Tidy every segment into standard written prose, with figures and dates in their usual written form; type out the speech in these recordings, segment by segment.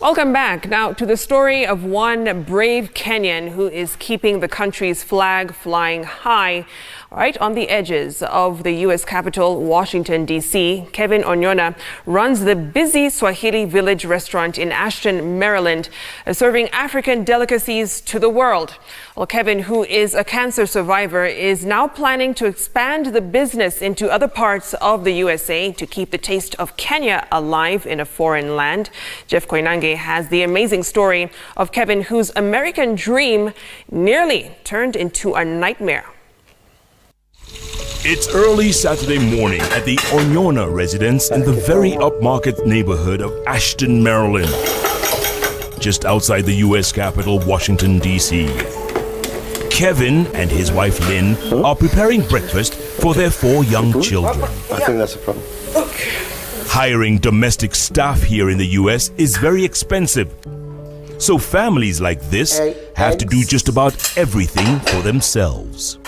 Welcome back. Now to the story of one brave Kenyan who is keeping the country's flag flying high right on the edges of the U.S. capital, Washington, D.C. Kevin Onyona runs the busy Swahili Village restaurant in Ashton, Maryland, serving African delicacies to the world. Well, Kevin, who is a cancer survivor, is now planning to expand the business into other parts of the USA to keep the taste of Kenya alive in a foreign land. Jeff Koinange has the amazing story of Kevin, whose American dream nearly turned into a nightmare. It's early Saturday morning at the Onyona residence in the very upmarket neighborhood of Ashton, Maryland, just outside the U.S. capital, Washington, D.C. Kevin and his wife Lynn are preparing breakfast for their 4 young children. I think that's a problem. Hiring domestic staff here in the U.S. is very expensive. So families like this have to do just about everything for themselves.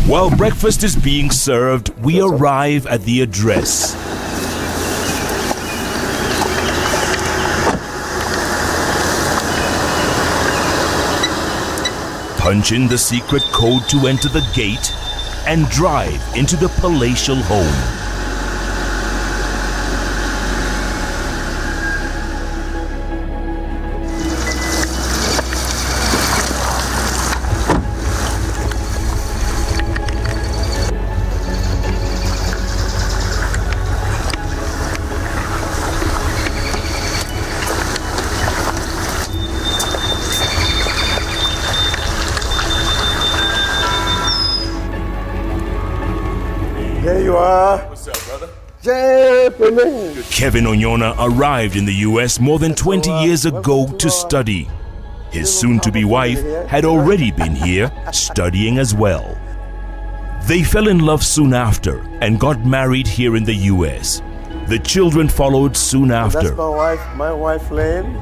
While breakfast is being served, we arrive at the address. Punch in the secret code to enter the gate and drive into the palatial home. There you are. What's up, brother? Kevin Onyona arrived in the U.S. more than 20 years ago to study. His soon-to-be wife had already been here studying as well. They fell in love soon after and got married here in the U.S. The children followed soon after. That's my wife Lynn.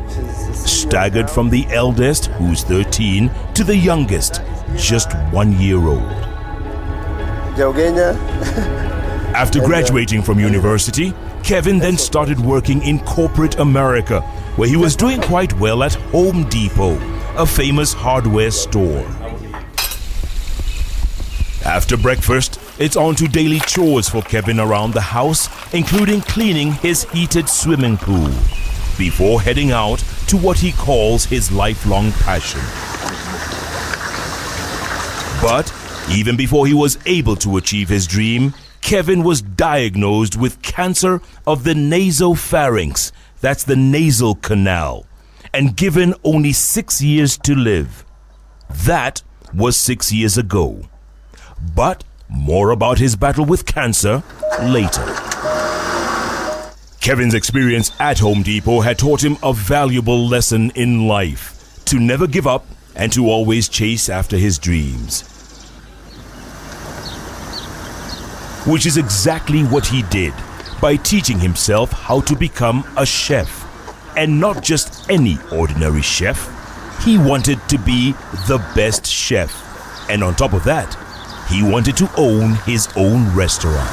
Staggered from the eldest, who's 13, to the youngest, just 1 year old. After graduating from university, Kevin then started working in corporate America, where he was doing quite well at Home Depot, a famous hardware store. After breakfast, it's on to daily chores for Kevin around the house, including cleaning his heated swimming pool, before heading out to what he calls his lifelong passion. But even before he was able to achieve his dream, Kevin was diagnosed with cancer of the nasopharynx, that's the nasal canal, and given only 6 years to live. That was 6 years ago. But more about his battle with cancer later. Kevin's experience at Home Depot had taught him a valuable lesson in life: to never give up and to always chase after his dreams. Which is exactly what he did by teaching himself how to become a chef. And not just any ordinary chef. He wanted to be the best chef. And on top of that, he wanted to own his own restaurant.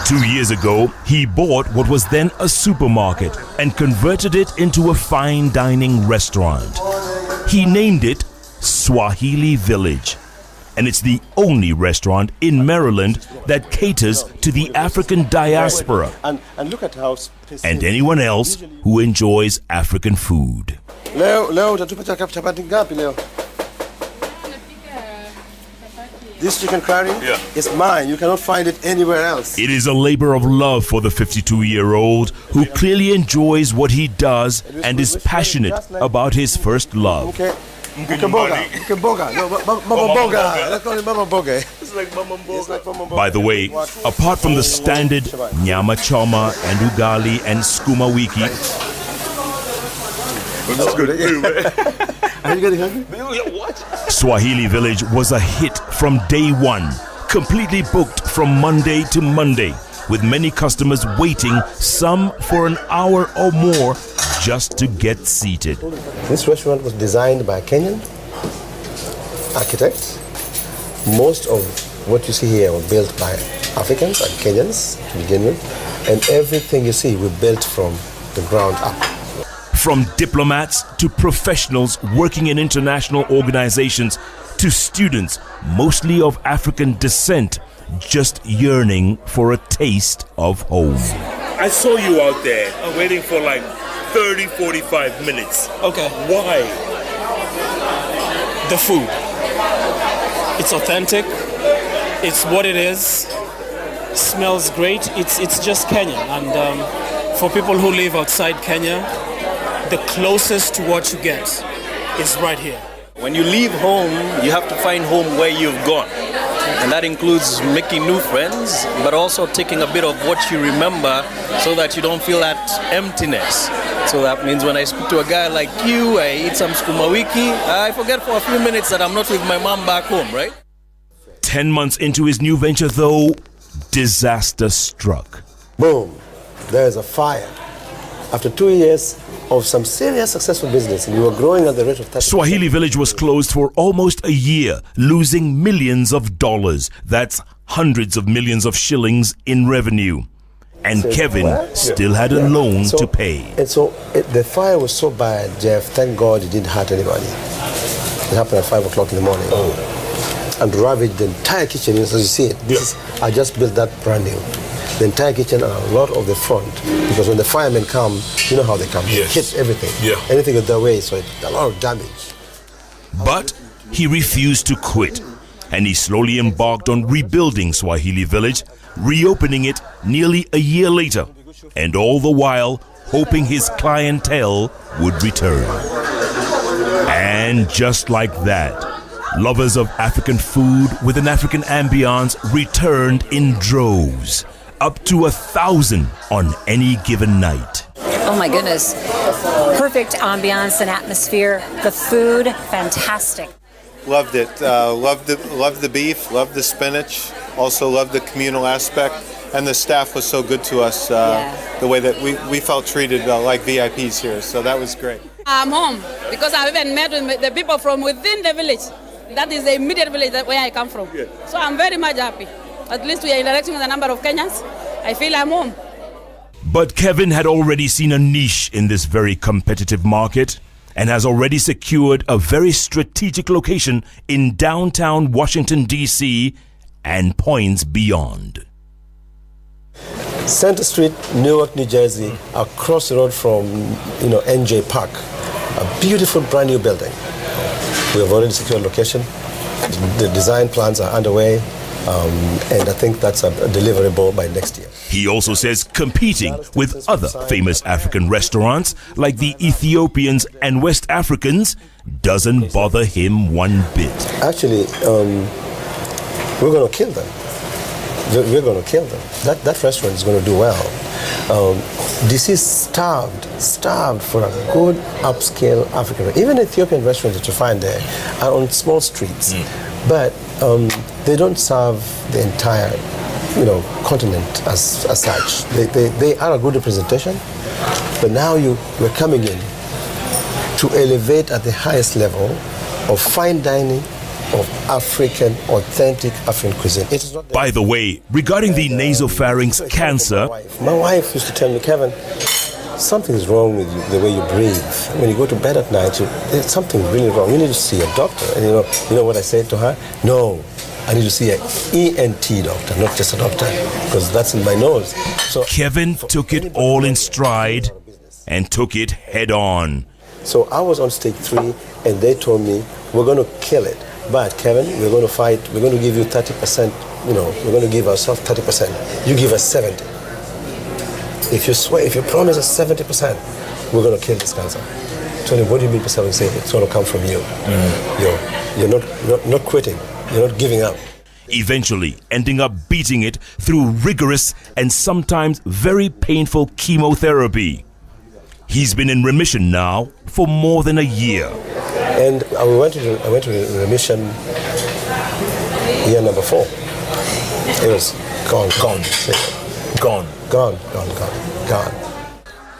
2 years ago, he bought what was then a supermarket and converted it into a fine dining restaurant. He named it Swahili Village. And it's the only restaurant in Maryland that caters to the African diaspora and look at how and anyone else who enjoys African food. Leo utatupa chapati ngapi leo? This chicken curry is mine. You cannot find it anywhere else. It is a labor of love for the 52-year-old who clearly enjoys what he does and is passionate about his first love. Okay. Mboga. No, Mama Mboga. Let's call it Mama Mboga. It's like Mama Mboga. By the way, apart from the standard nyama choma and ugali and skuma wiki, That's good. Are you getting hungry? What? Swahili Village was a hit from day one, completely booked from Monday to Monday, with many customers waiting, some for an hour or more, just to get seated. This restaurant was designed by Kenyan architects. Most of what you see here were built by Africans and Kenyans to begin with. And everything you see, we built from the ground up. From diplomats to professionals working in international organizations to students, mostly of African descent, just yearning for a taste of home. I saw you out there waiting for like 30, 45 minutes. Okay. Why? The food. It's authentic. It's what it is. Smells great. It's just Kenyan. And for people who live outside Kenya, the closest to what you get is right here. When you leave home, you have to find home where you've gone. And that includes making new friends, but also taking a bit of what you remember so that you don't feel that emptiness. So that means when I speak to a guy like you, I eat some skuma wiki, I forget for a few minutes that I'm not with my mom back home, right? 10 months into his new venture, though, disaster struck. Boom, there's a fire. After 2 years of some serious successful business, and we were growing at the rate of 30%. Swahili Village was closed for almost a year, losing millions of dollars. That's hundreds of millions of shillings in revenue. And Kevin still had a loan to pay. And so the fire was so bad, Jeff, thank God it didn't hurt anybody. It happened at 5 o'clock in the morning. And ravaged the entire kitchen, as you see it. I just built that brand new. The entire kitchen and a lot of the front, because when the firemen come, you know how they come. They hit everything. Anything in their way, so a lot of damage. But he refused to quit, and he slowly embarked on rebuilding Swahili Village, reopening it nearly a year later, and all the while hoping his clientele would return. And just like that, lovers of African food with an African ambiance returned in droves. Up to 1,000 on any given night. Oh my goodness. Perfect ambiance and atmosphere. The food, fantastic. Loved it. Loved the beef, loved the spinach, also loved the communal aspect. And the staff was so good to us, the way that we felt treated like VIPs here. So that was great. I'm home because I've even met with the people from within the village. That is the immediate village where I come from. So I'm very much happy. At least we are interacting with a number of Kenyans. I feel I'm home. But Kevin had already seen a niche in this very competitive market and has already secured a very strategic location in downtown Washington, D.C. and points beyond. Center Street, Newark, New Jersey, across the road from NJ Park. A beautiful brand new building. We have already secured location. The design plans are underway. And I think that's a deliverable by next year. He also says competing with other famous African restaurants like the Ethiopians and West Africans doesn't bother him one bit. Actually, we're going to kill them. We're going to kill them. That restaurant is going to do well. DC is starved for a good upscale African. Even Ethiopian restaurants that you find there are on small streets. But they don't serve the entire, continent as such. They are a good representation, but now we're coming in to elevate at the highest level of fine dining of African, authentic African cuisine. It is not By the way, regarding the nasopharynx cancer, my wife used to tell me, Kevin, something is wrong with you, the way you breathe. When you go to bed at night, there's something really wrong. You need to see a doctor. And you know what I said to her? No, I need to see an ENT doctor, not just a doctor, because that's in my nose. So Kevin took it all in stride and took it head on. So I was on stage 3, and they told me, we're going to kill it. But Kevin, we're going to fight. We're going to give you 30%. We're going to give ourselves 30%. You give us 70. If you swear, if you promise us 70%, we're going to kill this cancer. So what do you mean by 70%? Say it's going to come from you. You're not quitting. You're not giving up. Eventually ending up beating it through rigorous and sometimes very painful chemotherapy. He's been in remission now for more than a year. And I went to remission year number 4. It was gone.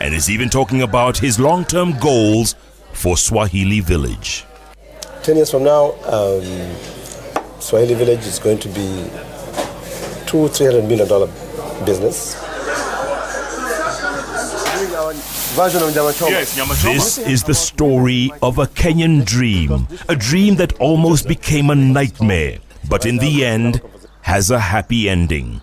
And is even talking about his long-term goals for Swahili Village. 10 years from now, Swahili Village is going to be $200-300 million business. Version of Nyama Choma. Yes, Nyama Choma. This is the story of a Kenyan dream, a dream that almost became a nightmare, but in the end has a happy ending.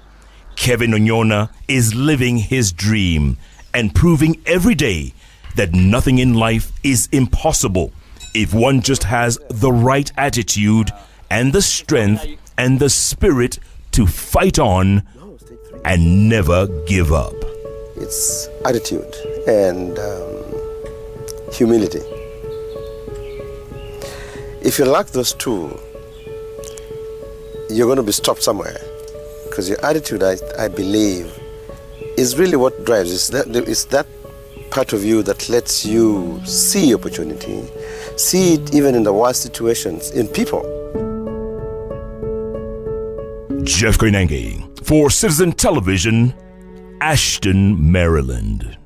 Kevin Onyona is living his dream and proving every day that nothing in life is impossible if one just has the right attitude and the strength and the spirit to fight on and never give up. It's attitude and humility. If you lack those two, you're going to be stopped somewhere. Because your attitude, I believe, is really what drives. It's that part of you that lets you see opportunity, see it even in the worst situations, in people. Jeff Koinange for Citizen Television, Ashton, Maryland.